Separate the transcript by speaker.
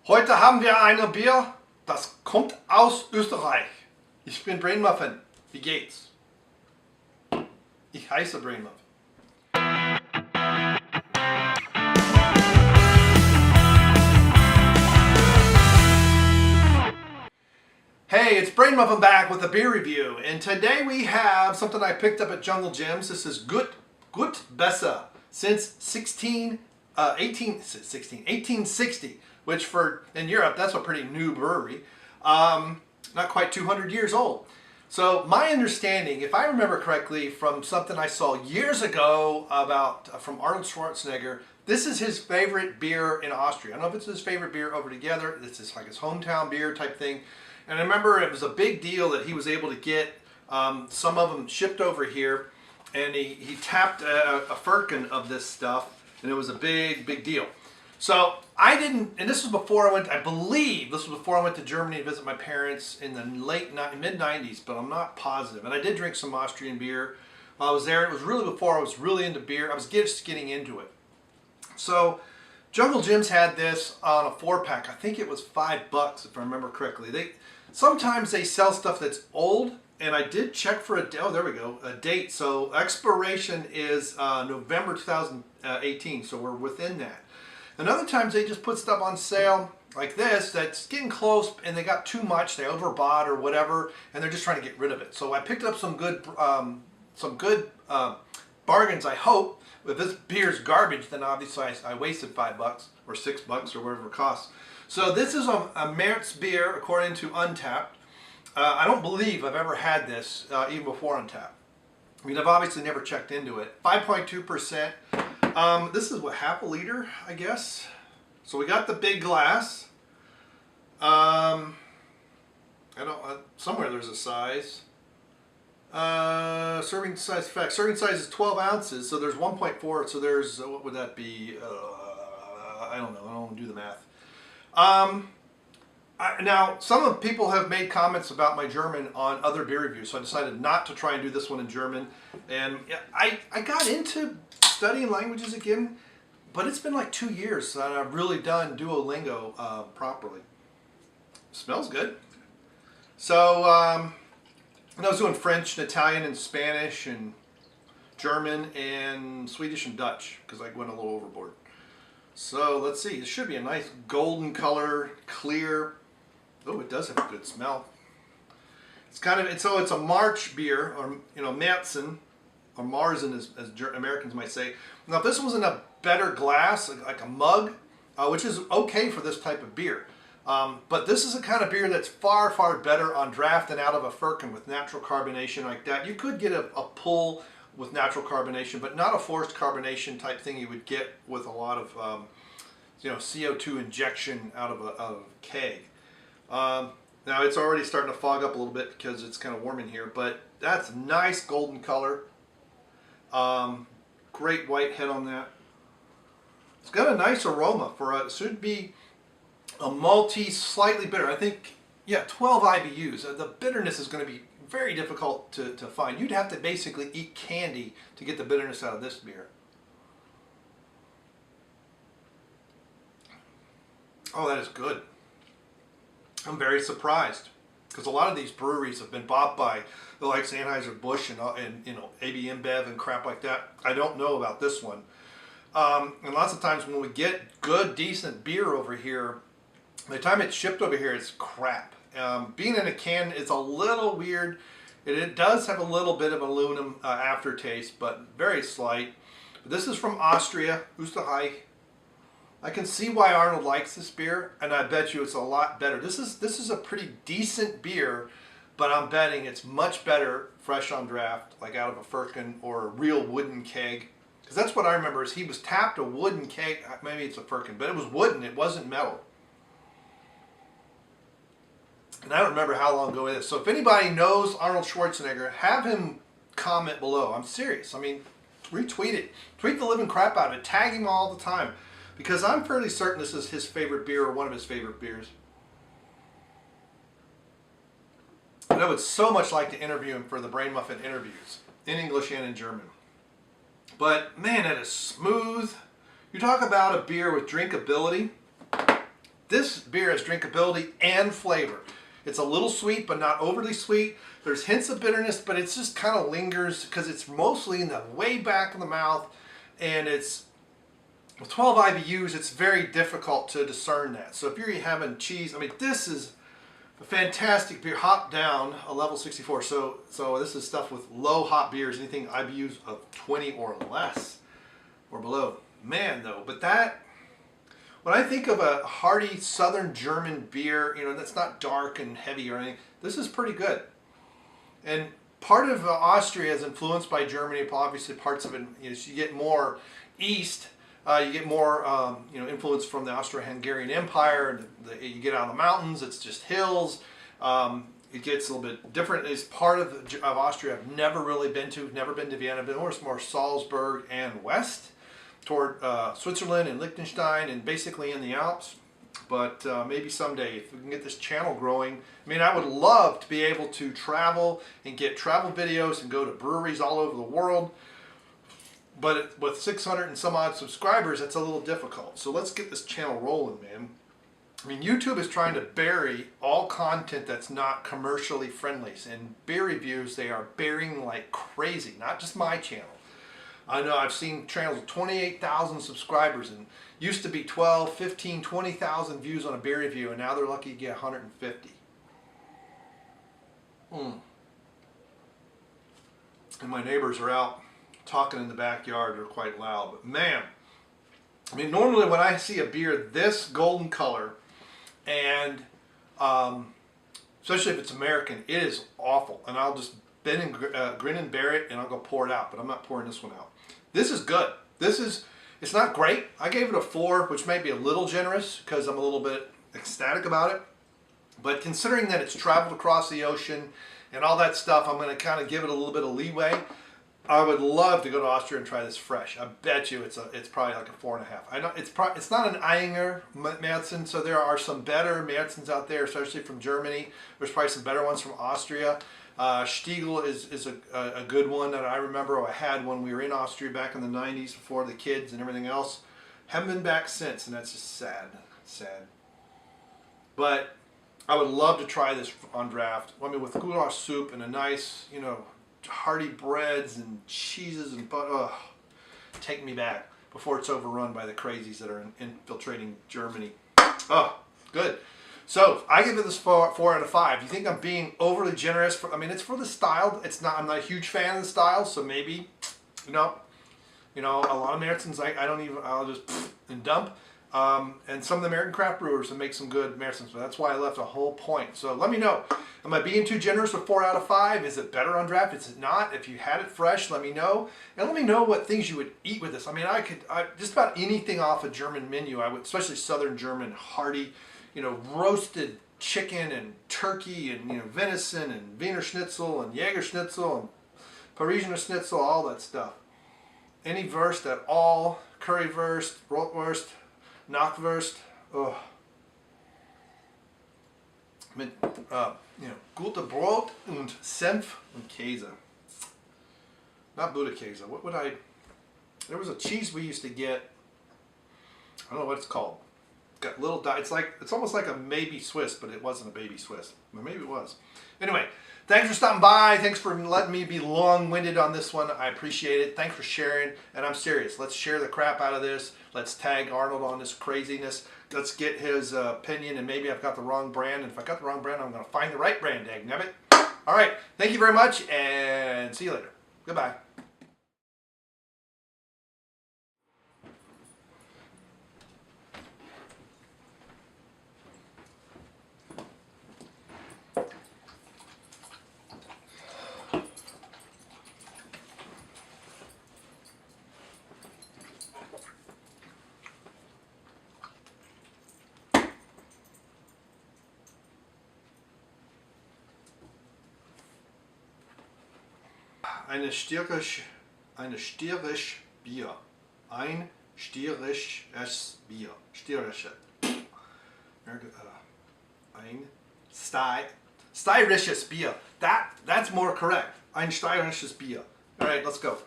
Speaker 1: Heute haben wir ein Bier, das kommt aus Österreich. Ich bin Brainmuffin. Wie geht's? Ich heiße Brainmuffin. Hey, it's Brainmuffin back with a beer review, and today we have something I picked up at Jungle Gyms. This is Gösser since 1860, which in Europe, that's a pretty new brewery. Not quite 200 years old. So my understanding, if I remember correctly, from something I saw years ago from Arnold Schwarzenegger, this is his favorite beer in Austria. I don't know if it's his favorite beer over together. This is like his hometown beer type thing. And I remember it was a big deal that he was able to get some of them shipped over here, and he tapped a firkin of this stuff, and it was a big deal. So I didn't, and this was before I went, I believe this was before I went to Germany to visit my parents in the mid-90s, but I'm not positive. And I did drink some Austrian beer while I was there. It was really before I was really into beer. I was just getting into it. So Jungle Gyms had this on a 4-pack. I think it was $5 if I remember correctly. Sometimes they sell stuff that's old, and I did check for a date. So expiration is November 2018, so we're within that. And other times they just put stuff on sale like this that's getting close, and they got too much, they overbought or whatever, and they're just trying to get rid of it. So I picked up some good bargains, I hope. If this beer's garbage, then obviously I wasted $5 or $6 or whatever it costs. So this is a März beer according to Untapped. I don't believe I've ever had this even before Untapped. I mean, I've obviously never checked into it. 5.2%. This is what, half a liter, I guess. So we got the big glass. Somewhere there's a size. Serving size fact. Serving size is 12 ounces, so there's 1.4. So there's what would that be? I don't know. I don't want to do the math. Now, some of the people have made comments about my German on other beer reviews, so I decided not to try and do this one in German. And I got into studying languages again, but it's been like 2 years that I've really done Duolingo properly. Smells good. So and I was doing French and Italian and Spanish and German and Swedish and Dutch because I went a little overboard. So let's see, it should be a nice golden color, clear. Oh, it does have a good smell. It's it's a March beer, or Märzen, or Marzen as Americans might say. Now if this was in a better glass, like a mug, which is okay for this type of beer. But this is a kind of beer that's far better on draft than out of a firkin with natural carbonation like that. You could get a pull with natural carbonation, but not a forced carbonation type thing you would get with a lot of CO2 injection out of a keg. Now it's already starting to fog up a little bit because it's kind of warm in here, but that's nice golden color. Great white head on that. It's got a nice aroma for it should be a malty, slightly bitter. I think, yeah, 12 IBUs. The bitterness is going to be very difficult to find. You'd have to basically eat candy to get the bitterness out of this beer. Oh, that is good. I'm very surprised because a lot of these breweries have been bought by the likes of Anheuser-Busch and AB InBev and crap like that. I don't know about this one. And lots of times when we get good, decent beer over here, by the time it's shipped over here, it's crap. Being in a can is a little weird. It does have a little bit of aluminum aftertaste, but very slight. This is from Austria, Österreich. I can see why Arnold likes this beer, and I bet you it's a lot better. This is a pretty decent beer, but I'm betting it's much better fresh on draft, like out of a firkin or a real wooden keg. Because that's what I remember is he was tapped a wooden keg. Maybe it's a firkin, but it was wooden. It wasn't metal. And I don't remember how long ago it is. So if anybody knows Arnold Schwarzenegger, have him comment below. I'm serious. I mean, retweet it. Tweet the living crap out of it. Tag him all the time. Because I'm fairly certain this is his favorite beer or one of his favorite beers. And I would so much like to interview him for the Brainmuffin interviews. In English and in German. But man, that is smooth. You talk about a beer with drinkability. This beer has drinkability and flavor. It's a little sweet, but not overly sweet. There's hints of bitterness, but it's just kind of lingers because it's mostly in the way back of the mouth, and it's with 12 IBUs, it's very difficult to discern that. So if you're having cheese, I mean, this is a fantastic beer, hop down, a level 64. So this is stuff with low hop beers, anything IBUs of 20 or less or below. Man, though, but that, when I think of a hearty Southern German beer, you know, that's not dark and heavy or anything, this is pretty good. And part of Austria is influenced by Germany. Obviously, parts of it, you know, as you get more east, you get more you know, influence from the Austro-Hungarian Empire. You get out of the mountains, it's just hills. It gets a little bit different. It's part of Austria I've never really been to. Never been to Vienna, but more Salzburg and west toward Switzerland and Liechtenstein and basically in the Alps. But maybe someday, if we can get this channel growing. I mean, I would love to be able to travel and get travel videos and go to breweries all over the world. But with 600 and some odd subscribers, that's a little difficult. So let's get this channel rolling, man. I mean, YouTube is trying to bury all content that's not commercially friendly. And beer reviews, they are burying like crazy. Not just my channel. I know I've seen channels with 28,000 subscribers and used to be 12, 15, 20,000 views on a beer review, and now they're lucky to get 150. And my neighbors are out talking in the backyard. They're quite loud, but man, I mean, normally when I see a beer this golden color, and especially if it's American, it is awful, and I'll just bend and grin and bear it, and I'll go pour it out. But I'm not pouring this one out. This is good. It's not great. I gave it a 4, which may be a little generous because I'm a little bit ecstatic about it. But considering that it's traveled across the ocean and all that stuff, I'm going to kind of give it a little bit of leeway. I would love to go to Austria and try this fresh. I bet you it's probably like a 4.5. I know it's not an Eyinger Märzen, so there are some better Märzens out there, especially from Germany. There's probably some better ones from Austria. Stiegel is a good one that I remember. I had when we were in Austria back in the 90s before the kids and everything else. Haven't been back since, and that's just sad. But I would love to try this on draft. I mean, with goulash soup and a nice, you know, hearty breads and cheeses and butter. Oh, take me back before it's overrun by the crazies that are infiltrating Germany. Oh, good. So I give it this 4 out of 5. You think I'm being overly generous? I mean, it's for the style. It's not. I'm not a huge fan of the style, so maybe, you know, a lot of Märzens I'll just and dump. And some of the American craft brewers that make some good Märzens, but that's why I left a whole point. So let me know. Am I being too generous with 4 out of 5? Is it better on draft? Is it not? If you had it fresh, let me know. And let me know what things you would eat with this. I mean, just about anything off a German menu, I would, especially Southern German, hearty, you know, roasted chicken and turkey and, you know, venison and Wiener Schnitzel and Jäger Schnitzel and Parisian Schnitzel, all that stuff. Any Wurst at all, Currywurst, Rotwurst, Knockwurst, oh. Mit, you know, gute Brot und Senf und Käse. Not Buddha Käse. What would there was a cheese we used to get. I don't know what it's called. Got little it's almost like a maybe Swiss, but it wasn't a baby Swiss. Or maybe it was. Anyway, thanks for stopping by. Thanks for letting me be long-winded on this one. I appreciate it. Thanks for sharing. And I'm serious. Let's share the crap out of this. Let's tag Arnold on this craziness. Let's get his opinion, and maybe I've got the wrong brand. And if I got the wrong brand, I'm going to find the right brand, dagnabbit. All right. Thank you very much, and see you later. Goodbye. Ein stirisch Bier. Ein stirisches Bier. Stirische. Ein steirisches Bier. That's more correct. Ein steirisches Bier. All right, let's go.